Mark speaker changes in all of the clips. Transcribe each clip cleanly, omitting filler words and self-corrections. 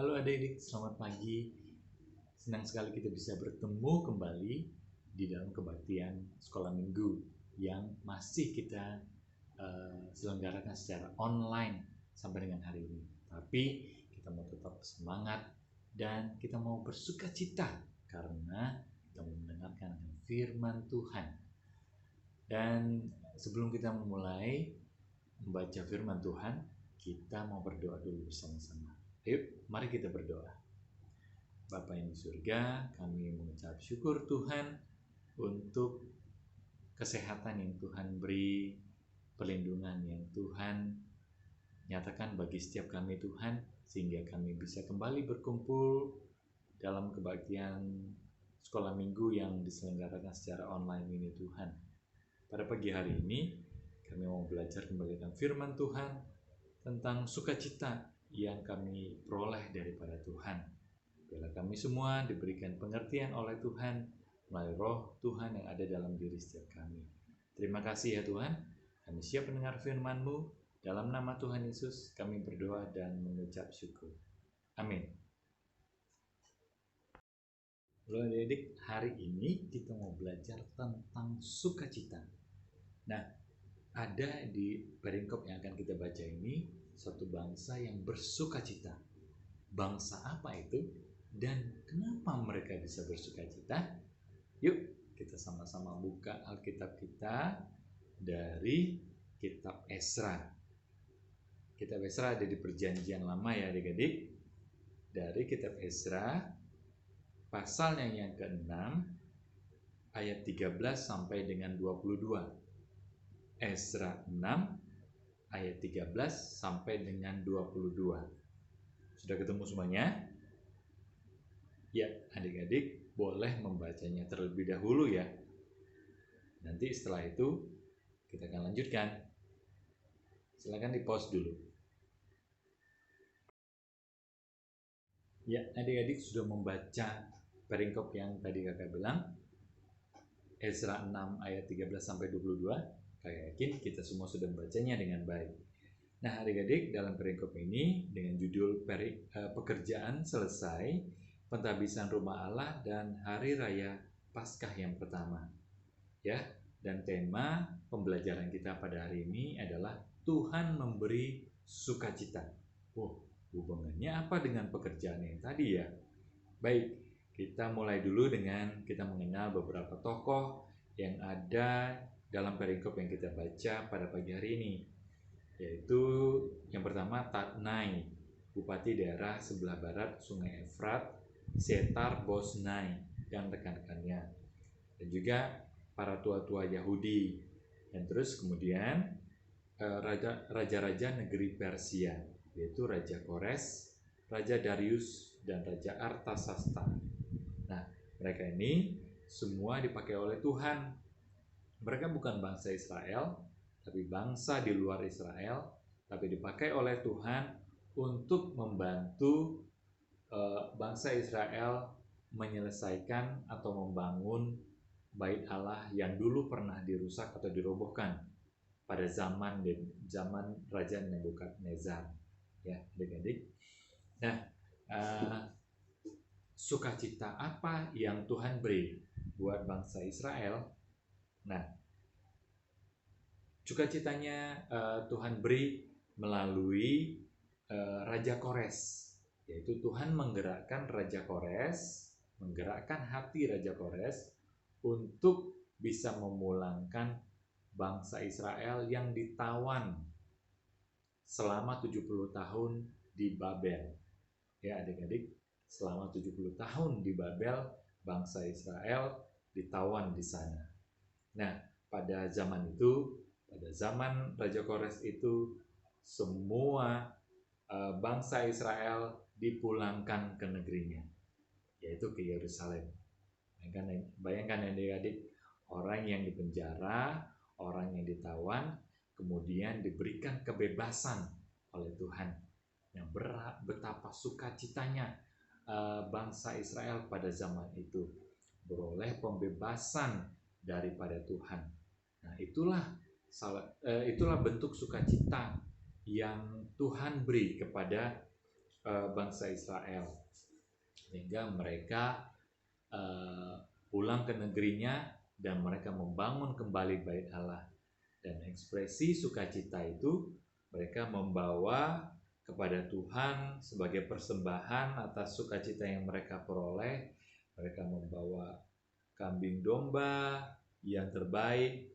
Speaker 1: Halo adik-adik, selamat pagi. Senang sekali kita bisa bertemu kembali di dalam kebaktian sekolah minggu yang masih kita selenggarakan secara online sampai dengan hari ini. Tapi kita mau tetap semangat dan kita mau bersuka cita karena kita mau mendengarkan firman Tuhan. Dan sebelum kita memulai membaca firman Tuhan, kita mau berdoa dulu bersama-sama. Yuk, mari kita berdoa. Bapa yang di surga, kami mengucap syukur Tuhan untuk kesehatan yang Tuhan beri, perlindungan yang Tuhan nyatakan bagi setiap kami Tuhan, sehingga kami bisa kembali berkumpul dalam kebaktian sekolah minggu yang diselenggarakan secara online ini Tuhan. Pada pagi hari ini, kami mau belajar kembali tentang firman Tuhan, tentang sukacita yang kami peroleh daripada Tuhan. Biarlah kami semua diberikan pengertian oleh Tuhan melalui roh Tuhan yang ada dalam diri setiap kami. Terima kasih ya Tuhan, kami siap mendengar firman-Mu. Dalam nama Tuhan Yesus kami berdoa dan mengucap syukur. Amin. Halo adik-adik, hari ini kita mau belajar tentang sukacita. Nah, ada di perikop yang akan kita baca ini suatu bangsa yang bersukacita. Bangsa apa itu dan kenapa mereka bisa bersukacita? Yuk kita sama-sama buka Alkitab kita dari kitab Esra. Kitab Esra ada di Perjanjian Lama ya adik-adik. Dari kitab Esra pasalnya yang ke-6 ayat 13 sampai dengan 22. Esra 6 ayat 13 sampai dengan 22. Sudah ketemu semuanya? Ya, adik-adik boleh membacanya terlebih dahulu ya. Nanti setelah itu kita akan lanjutkan. Silakan di-pause dulu. Ya, adik-adik sudah membaca perikop yang tadi kakak bilang. Esra 6 ayat 13 sampai 22. Kakak yakin kita semua sudah membacanya dengan baik. Nah adik-adik, dalam perikop ini dengan judul pekerjaan selesai, pentabisan rumah Allah dan hari raya Paskah yang pertama. Ya, dan tema pembelajaran kita pada hari ini adalah Tuhan memberi sukacita. Hubungannya apa dengan pekerjaan yang tadi ya? Baik, kita mulai dulu dengan kita mengenal beberapa tokoh yang ada dalam perikop yang kita baca pada pagi hari ini, yaitu yang pertama Tatnai, bupati daerah sebelah barat Sungai Efrat, Setar Bosnai dan rekan-rekannya, dan juga para tua-tua Yahudi, dan terus kemudian raja-raja negeri Persia, yaitu Raja Kores, Raja Darius, dan Raja Artasasta. Nah, mereka ini semua dipakai oleh Tuhan. Mereka bukan bangsa Israel, tapi bangsa di luar Israel, tapi dipakai oleh Tuhan untuk membantu bangsa Israel menyelesaikan atau membangun bait Allah yang dulu pernah dirusak atau dirobohkan pada zaman Raja Nebukadnezar. Ya, adik-adik. Nah, sukacita apa yang Tuhan beri buat bangsa Israel? Nah, sukacitanya Tuhan beri melalui Raja Kores, yaitu Tuhan menggerakkan Raja Kores, menggerakkan hati Raja Kores untuk bisa memulangkan bangsa Israel yang ditawan selama 70 tahun di Babel. Ya adik-adik, selama 70 tahun di Babel, bangsa Israel ditawan di sana. Nah, pada zaman itu, pada zaman Raja Kores itu, semua bangsa Israel dipulangkan ke negerinya, yaitu ke Yerusalem. Bayangkan adik-adik, orang yang dipenjara, orang yang ditawan, kemudian diberikan kebebasan oleh Tuhan. Yang betapa sukacitanya bangsa Israel pada zaman itu beroleh pembebasan daripada Tuhan. Nah, itulah bentuk sukacita yang Tuhan beri kepada bangsa Israel, sehingga mereka pulang ke negerinya dan mereka membangun kembali bait Allah. Dan ekspresi sukacita itu mereka membawa kepada Tuhan sebagai persembahan atas sukacita yang mereka peroleh. Mereka membawa kambing domba yang terbaik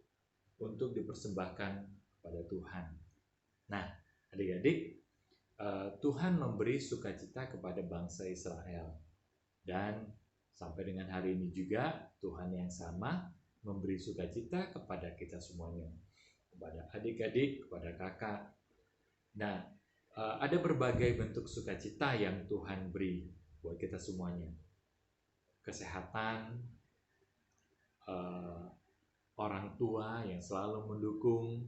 Speaker 1: untuk dipersembahkan kepada Tuhan. Nah, adik-adik, Tuhan memberi sukacita kepada bangsa Israel, dan sampai dengan hari ini juga Tuhan yang sama memberi sukacita kepada kita semuanya, kepada adik-adik, kepada kakak. Nah, ada berbagai bentuk sukacita yang Tuhan beri buat kita semuanya. Kesehatan, orang tua yang selalu mendukung,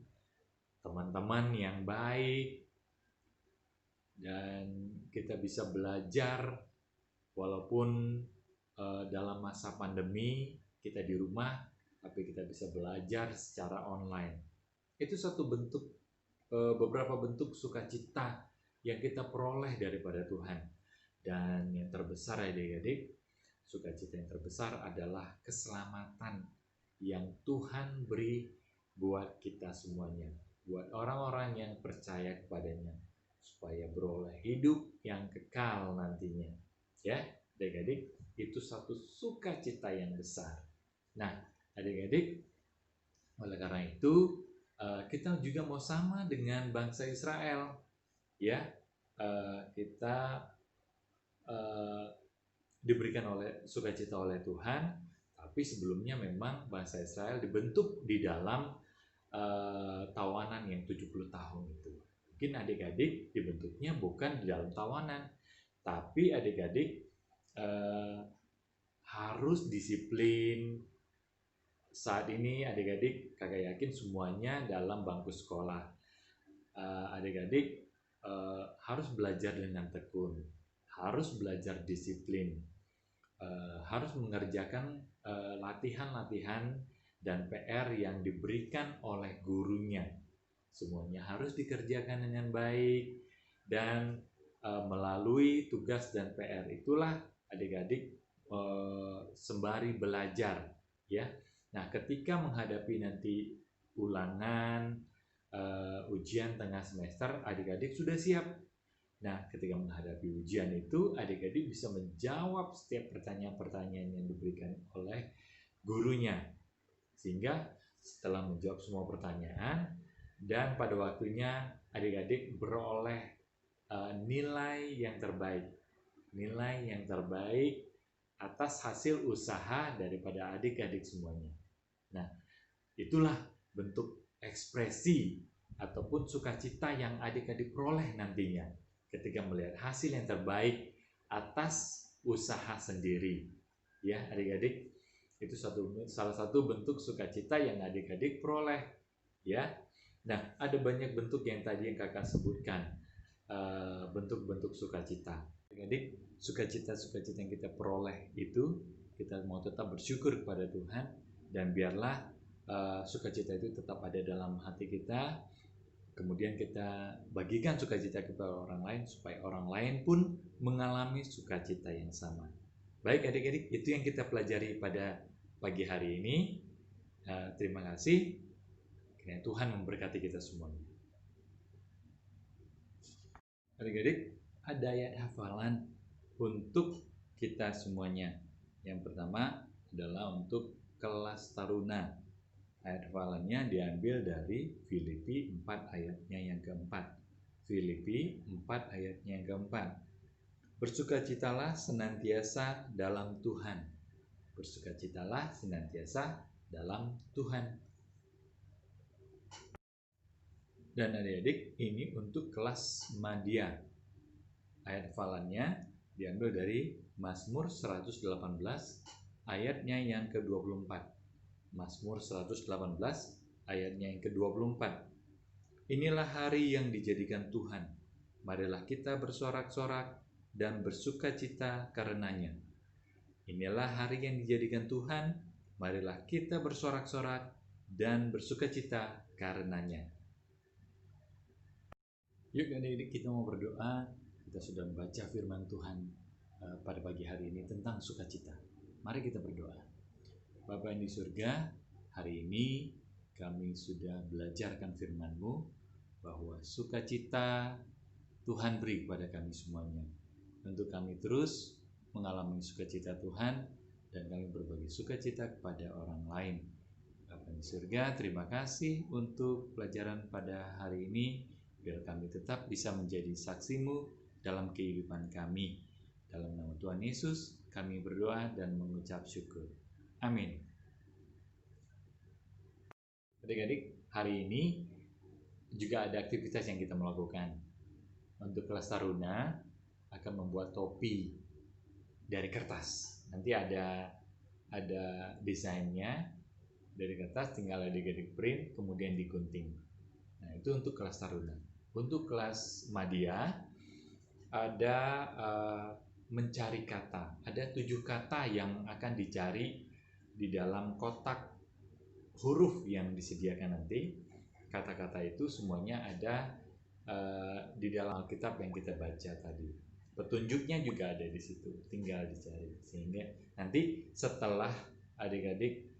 Speaker 1: teman-teman yang baik, dan kita bisa belajar walaupun dalam masa pandemi kita di rumah, tapi kita bisa belajar secara online. Itu satu bentuk, beberapa bentuk sukacita yang kita peroleh daripada Tuhan. Dan yang terbesar, adik-adik, sukacita yang terbesar adalah keselamatan yang Tuhan beri buat kita semuanya, buat orang-orang yang percaya kepadanya, supaya beroleh hidup yang kekal nantinya. Ya, adik-adik, itu satu sukacita yang besar. Nah, adik-adik, oleh karena itu kita juga mau sama dengan bangsa Israel, ya. Kita diberikan oleh sukacita oleh Tuhan, tapi sebelumnya memang bangsa Israel dibentuk di dalam tawanan yang 70 tahun itu. Mungkin adik-adik dibentuknya bukan di dalam tawanan, tapi adik-adik harus disiplin. Saat ini adik-adik, kakak yakin semuanya dalam bangku sekolah. Adik-adik harus belajar dengan tekun, harus belajar disiplin, harus mengerjakan latihan-latihan dan PR yang diberikan oleh gurunya. Semuanya harus dikerjakan dengan baik, dan melalui tugas dan PR itulah adik-adik sembari belajar, ya. Nah, ketika menghadapi nanti ulangan, ujian tengah semester, adik-adik sudah siap. Nah, ketika menghadapi ujian itu, adik-adik bisa menjawab setiap pertanyaan-pertanyaan yang diberikan oleh gurunya, sehingga setelah menjawab semua pertanyaan dan pada waktunya, adik-adik beroleh nilai yang terbaik atas hasil usaha daripada adik-adik semuanya. Nah, itulah bentuk ekspresi ataupun sukacita yang adik-adik peroleh nantinya ketika melihat hasil yang terbaik atas usaha sendiri. Ya, adik-adik, itu salah satu bentuk sukacita yang adik-adik peroleh. Ya, nah, ada banyak bentuk yang tadi yang kakak sebutkan, bentuk-bentuk sukacita. Adik-adik, sukacita-sukacita yang kita peroleh itu, kita mau tetap bersyukur kepada Tuhan, dan biarlah sukacita itu tetap ada dalam hati kita. Kemudian kita bagikan sukacita kepada orang lain, supaya orang lain pun mengalami sukacita yang sama. Baik adik-adik, itu yang kita pelajari pada pagi hari ini. Terima kasih. Kiranya Tuhan memberkati kita semuanya. Adik-adik, ada ayat hafalan untuk kita semuanya. Yang pertama adalah untuk kelas taruna. Ayat hafalannya diambil dari Filipi 4 ayatnya yang keempat. Filipi 4 ayatnya yang keempat. Bersukacitalah senantiasa dalam Tuhan. Bersukacitalah senantiasa dalam Tuhan. Dan adik-adik, ini untuk kelas Madya. Ayat hafalannya diambil dari Mazmur 118 ayatnya yang ke-24. Mazmur 118 ayatnya yang ke-24. Inilah hari yang dijadikan Tuhan. Marilah kita bersorak-sorak dan bersukacita karenanya. Inilah hari yang dijadikan Tuhan. Marilah kita bersorak-sorak dan bersukacita karenanya. Yuk adik-adik, kita mau berdoa. Kita sudah membaca firman Tuhan pada pagi hari ini tentang sukacita. Mari kita berdoa. Bapa yang di surga, hari ini kami sudah belajarkan firman-Mu bahwa sukacita Tuhan beri kepada kami semuanya. Untuk kami terus mengalami sukacita Tuhan dan kami berbagi sukacita kepada orang lain. Bapa di surga, terima kasih untuk pelajaran pada hari ini, biar kami tetap bisa menjadi saksi-Mu dalam kehidupan kami. Dalam nama Tuhan Yesus, kami berdoa dan mengucap syukur. Amin. Adik-adik, hari ini juga ada aktivitas yang kita melakukan. Untuk kelas taruna akan membuat topi dari kertas. Nanti ada desainnya dari kertas, tinggal adik-adik print kemudian digunting. Nah, itu untuk kelas taruna. Untuk kelas madya ada mencari kata. Ada 7 kata yang akan dicari di dalam kotak huruf yang disediakan nanti. Kata-kata itu semuanya ada di dalam Alkitab yang kita baca tadi. Petunjuknya juga ada di situ, tinggal dicari. Sehingga nanti setelah adik-adik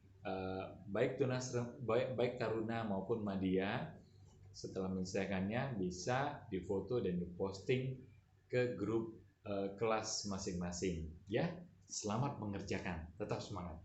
Speaker 1: baik taruna maupun madya setelah menyelesaikannya bisa difoto dan diposting ke grup kelas masing-masing. Ya, selamat mengerjakan, tetap semangat.